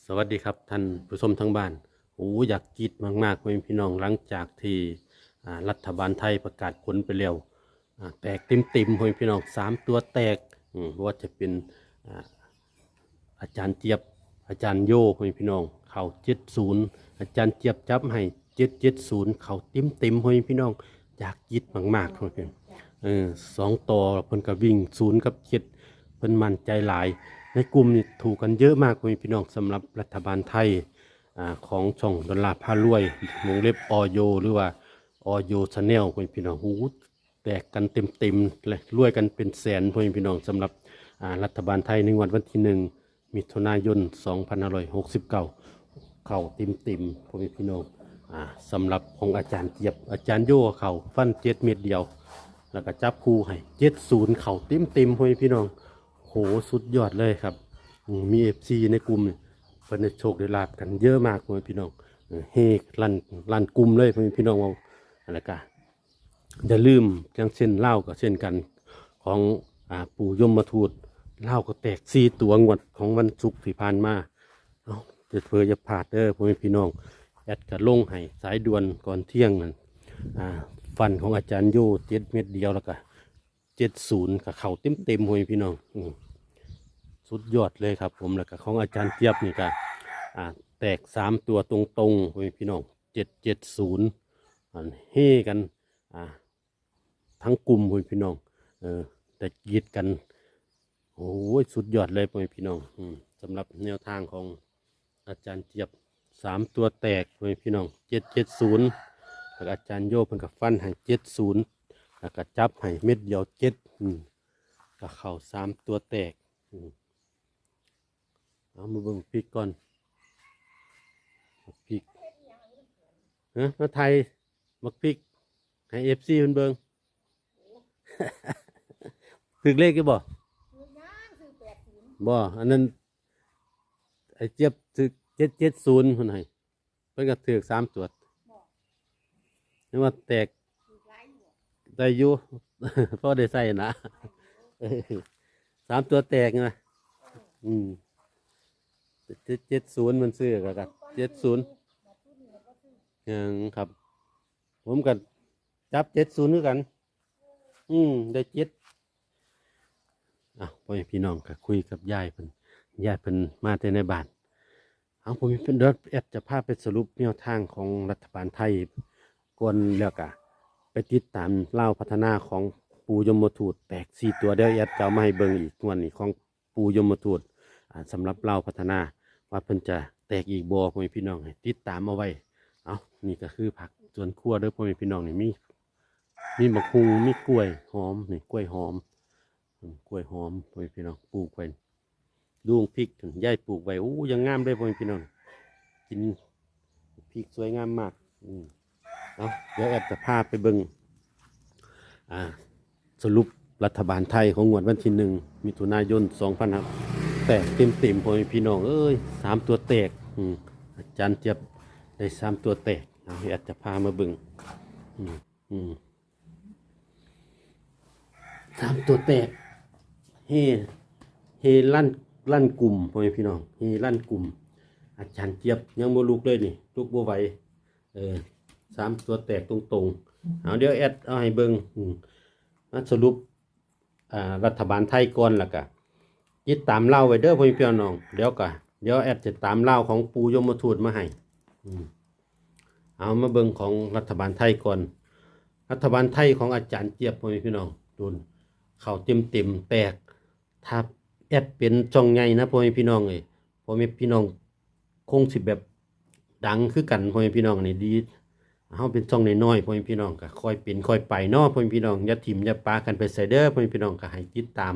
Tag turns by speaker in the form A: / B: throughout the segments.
A: สวัสดีครับท่านผู้ชมทั้งบ้านโอ้อยากกรีดมากๆเลยพี่น้องหลังจากที่รัฐบาลไทยประกาศผลไปแล้วแตกติ่มๆเลยพี่น้อง3 ตัวแตกว่าจะเป็นอ่าอาจารย์เจี๊ยบอาจารย์โย่เลยพี่น้องเขา70อาจารย์เจี๊ยบจับให้770เขาติ่มเลยพี่น้องอยากกรีดมากๆเลยพี่น้อง2 ตัวเพิ่นก็วิ่ง0 กับ 7เพิ่นมั่นใจหลายในกลุ่มนี่ถูกกันเยอะมากเลยพี่น้องสำหรับรัฐบาลไทยของช่องดอลลาร์พารวยวงเล็บออโยหรือว่าออโยชาแนลพี่น้องหูแตกกันเต็มเลยรวยกันเป็นแสนพี่น้องสำหรับรัฐบาลไทยในวันที่1 มิถุนายน 2569เข่าติ่มพี่น้องสำหรับของอาจารย์เจี๊ยบอาจารย์โย่เข่าฟัน7 เม็ดเดียวแล้วก็จับคู่ให้70เข่าติ่มพี่น้องโหสุดยอดเลยครับมีFCในกลุ่มเพิ่นได้โชคได้ลาบกันเยอะมากเลยพี่น้องเฮลั่นกลุ่มเลยพี่น้องเอาอะไรกันอย่าลืมอย่างเช่นเล่าก็เช่นกันของปู่ยมทูตเล่าก็แตก4 ตัวงวดของวันศุกร์ที่ผ่านมาเอาจะเพื่อจะพลาดเด้อพี่น้องแอดกระลงให้สายด่วนก่อนเที่ยงนั่นฟันของอาจารย์โย่7 เม็ดเดียวแล้วก็70กับเข่าเต็มพี่น้องสุดยอดเลยครับผมแล้วก็ของอาจารย์เจี๊ยบนี่ก็แตก3 ตัวตรงพี่น้อง770เฮ่กันทั้งกลุ่มพี่น้องแต่กีดกันโอ้ยสุดยอดเลยพี่น้องสำหรับแนวทางของอาจารย์เจี๊ยบ3 ตัวแตกพี่น้อง770แล้วอาจารย์โยเพิ่นกับฟันให้70แล้วก็จับให้เม็ดเดียวก็เข่า3 ตัวแตกเอามาเบิ่งพริกก่อนพริกมาไทยมักพริกให้FCเพิ่นเบิ่ง ถึกเลขกี่บ่อันนั้นไอ้เจี๊ยบถึก770เพิ่นให้เพิ่นก็ถึก3 ตัวนี่ว่าแตกได้อยู่ พอได้ใส่นะ3 ตัวแตกนะ70มันซื้อกัน70ยังครับผมก็จับ70ด้วยกันได้พ่อพี่น้องก็คุยกับยายเพิ่นมาแต่ในบ้านผมเป็นรถแอดจะพาไปสรุปแนวทางของรัฐบาลไทยก่อนแล้วก็ไปติดตามเล่าพัฒนาของปูยมทูตแตก4 ตัวเดี๋ยวแอดจะมาให้เบิ่งอีกวันนี้ของปูยมทูตสำหรับเล่าพัฒนาว่าเพิ่นจะแตกอีกบ่พ่อพี่น้องให้ติดตามเอาไว้นี่ก็คือผักสวนครัวเด้อพ่อพี่น้องนี่มีมะฮุงมีกล้วยหอมนี่กล้วยหอมพ่อพี่น้องปลูกไว้ดูพริกย่ายปลูกไว้ยังงามเลยพ่อพี่น้องกินพริกสวยงามมากเดี๋ยวแอดจะพาไปเบิ่งสรุปรัฐบาลไทยของงวดวันที่1 มิถุนายน 2500แตกเต็มพ่อพี่น้องเอ้ย3 ตัวแตกอาจารย์เจี๊ยบได้3 ตัวแตกแอดจะพามาเบิ่ง3 ตัวแตกเฮลั่นกลุ่มพ่อพี่น้องเฮลั่นกลุ่มอาจารย์เจี๊ยบยังบ่ลุกเลยนี่ลุกบ่ไหว3 ตัวแตกตรงเดี๋ยวแอดเอาให้เบิ่งสรุปรัฐบาลไทยก่อนแล้วก็ยึดตามเล่าไว้เด้อพ่อพี่น้องเดี๋ยวแอดจะตามเล่าของปูยมทูตมาให้เอามาเบิ่งของรัฐบาลไทยก่อนรัฐบาลไทยของอาจารย์เจี๊ยบพ่อพี่น้องดูเข้าเต็มแตกถ้าแอดเป็นช่องใหญ่นะพ่อพี่น้องพ่อพี่น้องคงสิแบบดังคือกันพ่อพี่น้องนี่ดีเฮาเป็นช่องน้อยๆพ่อพี่น้องก็ค่อยเป็นค่อยไปเนาะพ่อพี่น้องอย่าถิ่มอย่าปากันไปใส่เด้อพ่อพี่น้องก็ให้ติดตาม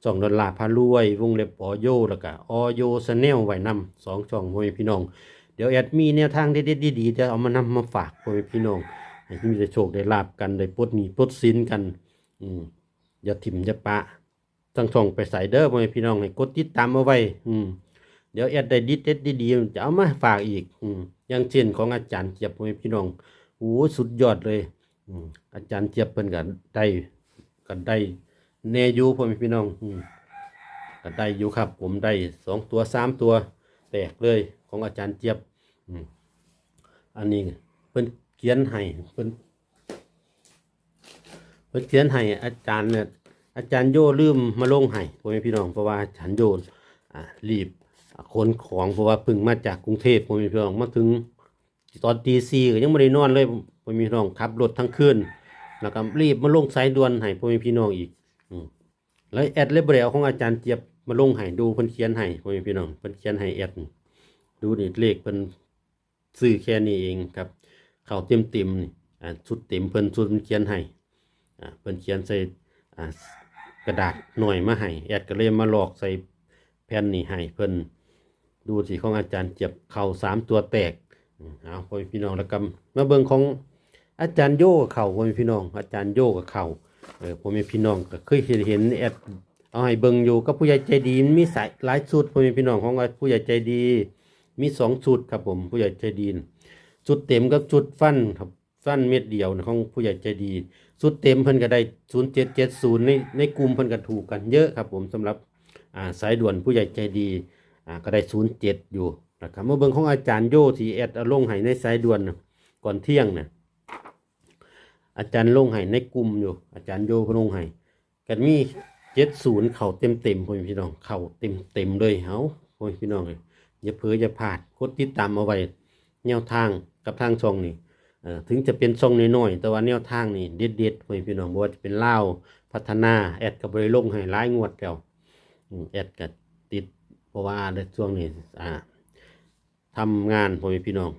A: ช่องดอลลาร์พารวยวงเล็บออโยแล้วก็ออโยชาแนลไว้นำ2 ช่องพ่อพี่น้องเดี๋ยวแอดมีแนวทางเด็ดๆดีๆจะเอามานำมาฝากพ่อพี่น้องให้มีแต่โชคได้ลาบกันได้ปลดหนี้ปลดสินกันอย่าถิ่มอย่าปะทั้งช่องไปใส่เด้อพ่อพี่น้องให้กดติดตามเอาไว้เดี๋ยวแอดได้ดีๆจะเอามาฝากอีกอย่างเช่นของอาจารย์เจี๊ยบพ่อพี่น้องสุดยอดเลยอาจารย์เจี๊ยบเพิ่นก็ได้แน่อยู่พ่อพี่น้องก็ได้อยู่ครับผมได้2 ตัว3 ตัว แตกเลยของอาจารย์เจี๊ยบอันนี้เพิ่นเขียนให้เพิ่นเขียนให้อาจารย์เนี่ยอาจารย์โยลืมมาลงให้พ่อแม่พี่น้องเพราะว่าอาจารย์โยรีบขนของเพราะว่าเพิ่งมาจากกรุงเทพพ่อแม่พี่น้องมาถึงตอนตีสี่ก็ยังไม่ได้นอนเลยพ่อแม่พี่น้องขับรถทั้งคืนแล้วก็รีบมาลงสายด่วนให้พ่อแม่พี่น้องอีกแล้วแอดเลยบ่ได้เอาของอาจารย์เจี๊ยบมาลงให้ดูเพิ่นเขียนให้พ่อแม่พี่น้องเพิ่นเขียนให้แอดดูนี่เลขเพิ่นซื้อแค่นี้เองครับเข้าเต็มนี่ชุดเต็มเพิ่นชุดเขียนให้เพิ่นเขียนใส่กระดาษหน่อยมาให้แอดก็เลยมาลอกใส่แผ่นนี่ให้เพิ่นดูสิของอาจารย์เจี๊ยบเข้า3ตัวแตกเอาพ่อแม่พี่น้องแล้วก็มาเบิ่งของอาจารย์โยกับเข้าพ่อแม่พี่น้องอาจารย์โยกับเข้าพ่อแม่พี่น้องก็เคยเห็นแอดเอาให้เบิ่งอยู่กับผู้ใหญ่ใจดีมีสายหลายชุดพ่อแม่พี่น้องของผู้ใหญ่ใจดีมี2ชุดครับผมผู้ใหญ่ใจดีชุดเต็มกับชุดฟันครับฟันเม็ดเดียวของผู้ใหญ่ใจดีชุดเต็มเพิ่นก็ได้0770ในกลุ่มเพิ่นก็ถูกกันเยอะครับผมสำหรับสายด่วนผู้ใหญ่ใจดีก็ได้07อยู่นะครับมาเบิ่งของอาจารย์โยที่แอดเอาลงให้ในสายด่วนก่อนเที่ยงน่ะอาจารย์ลงให้ในกลุ่มอยู่อาจารย์โยเพิ่นลงให้กันมี70เข้าเต็มพ่อพี่น้องเข้าเต็มเลยเฮาพ่อพี่น้องอย่าเผลออย่าพลาดกดติดตามเอาไว้แนวทางกับทางช่องนี่ถึงจะเป็นช่องน้อยๆแต่ว่าแนวทางนี่เด็ดๆพ่อพี่น้องบ่ว่าจะเป็นลาวพัฒนาแอดก็บ่ได้ลงให้หลายงวดแล้วแอดก็ติดเพราะว่าในช่วงนี้ทำงานพ่อพี่น้อง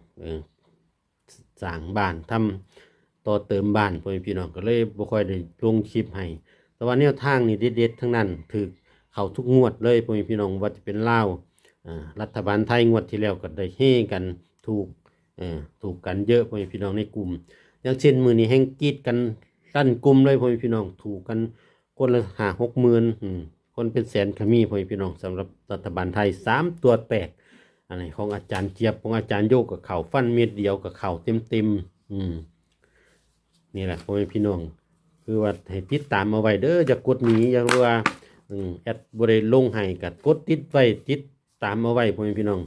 A: สร้างบ้านทำต่อเติมบ้านพ่อพี่น้องก็เลยบ่ค่อยได้ลงคลิปให้แต่ว่าแนวทางนี่เด็ดๆทั้งนั้นถือเข้าทุกงวดเลยพ่อพี่น้องว่าจะเป็นลาวรัฐบาลไทยงวดที่แล้วก็ได้เฮกันถูกกันเยอะพ่อพี่น้องในกลุ่มอย่างเช่นมือนี้แห่งกีดกันลั่นกลุ่มเลยพ่อพี่น้องถูกกันคนละ5-6 หมื่นคนเป็นแสนก็มีพ่อพี่น้องสำหรับรัฐบาลไทย3ตัวแตกอันนี้ของอาจารย์เจี๊ยบของอาจารย์โยกกับเข่าฟันเม็ดเดียวกับเข่าเต็มนี่แหละพ่อพี่น้องคือว่าให้ติดตามมาไว้เด้ออย่ากดหนีอย่าว่าแอดบ่ได้ลงให้ก็กดติดไว้ติดตามมาไว้พ่อพี่น้อง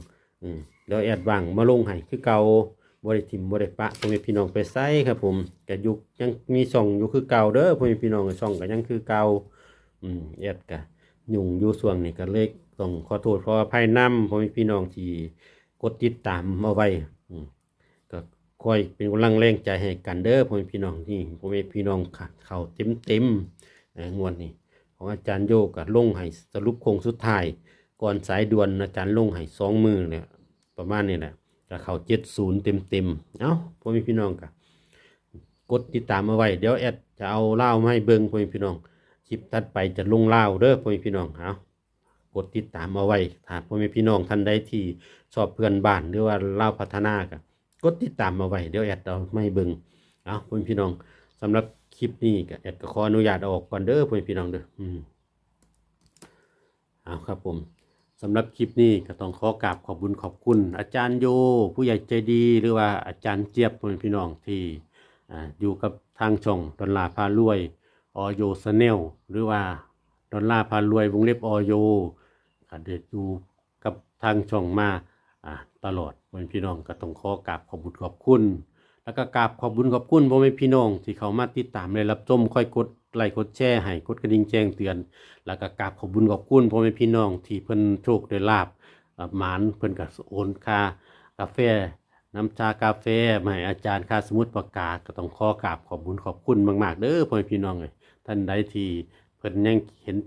A: แล้วแอดว่างมาลงให้คือเก่าบ่ได้ทิ่มบ่ได้ปะพ่อพี่น้องไปใส่ครับผมก็ยุคยังมีช่องอยู่คือเก่าเด้อพ่อพี่น้องช่องก็ยังคือเก่าแอดก็ยุ่งอยู่ส่วงนี้ก็เลยต้องขอโทษขออภัยนำพ่อพี่น้องที่กดติดตามมาไว้ก็คอยเป็นกำลังแรงใจให้กันเด้อพ่อพี่น้องที่พ่อพี่น้องเข้าเต็มงวดนี้ของอาจารย์โยก็ลงให้สรุปโค้งสุดท้ายก่อนสายด่วนอาจารย์ลงให้2 มือเนี่ยประมาณนี้แหละจะเข้า70เต็มเอ้าพ่อพี่น้องก็กดติดตามมาไว้เดี๋ยวแอดจะเอาเล่ามาให้เบิ่งพ่อพี่น้องคลิปถัดไปจะลงเล่าเด้อพ่อพี่น้องเอากดติดตามเอาไว้ถ้าพ่อพี่น้องท่านใดที่ชอบเพื่อนบ้านหรือว่าเล่าพัฒนาก็กดติดตามมาไว้เดี๋ยวแอดเอามาให้เบิ่งเอาพ่อพี่น้องสำหรับคลิปนี้ก็แอดก็ขออนุญาตออกก่อนเด้อพ่อพี่น้องเด้อเอาครับผมสำหรับคลิปนี้ก็ต้องขอกราบขอบคุณอาจารย์โยผู้ใหญ่ใจดีหรือว่าอาจารย์เจี๊ยบพ่อพี่น้องที่อยู่กับทางช่องดอลลาร์พารวยอโยชาแนลหรือว่าดอลลาร์พารวยวงเล็บอโยก็ได้อยู่กับทางช่องมาตลอดพ่อพี่น้องก็ต้องขอกราบขอบคุณแล้วก็กราบขอบคุณพ่อแม่พี่น้องที่เขามาติดตามและรับชมค่อยกดไลค์กดแชร์ให้กดกระดิ่งแจ้งเตือนแล้วก็กราบขอบคุณพ่อแม่พี่น้องที่เพิ่นโชคได้ลาบหมานเพิ่นก็โอนค่ากาแฟน้ำชากาแฟมาให้อาจารย์ค่าสมุดประกาศก็ต้องขอกราบขอบคุณมากๆเด้อพ่อแม่พี่น้องท่านใดที่เพิ่นยังเห็น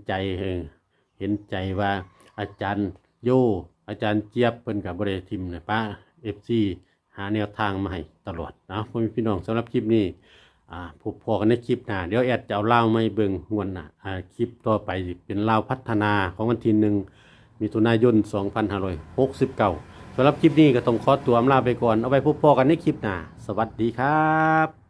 A: ใจว่าอาจารย์โยอาจารย์เจี๊ยบเพิ่นก็บ่ได้ทิ่มนะป้า FC หาแนวทางมาให้ตลอดนะพ่อแม่พี่น้องสำหรับคลิปนี้พบพอกันในคลิปหน้าเดี๋ยวแอดจะเอาเล่ามาให้เบิ่งงวดหน้าคลิปต่อไปเป็นเล่าพัฒนาของวันที่1 มิถุนายน 2569สำหรับคลิปนี้ก็ต้องขอตัวอำลาไปก่อนเอาไว้พบพอกันในคลิปหน้าสวัสดีครับ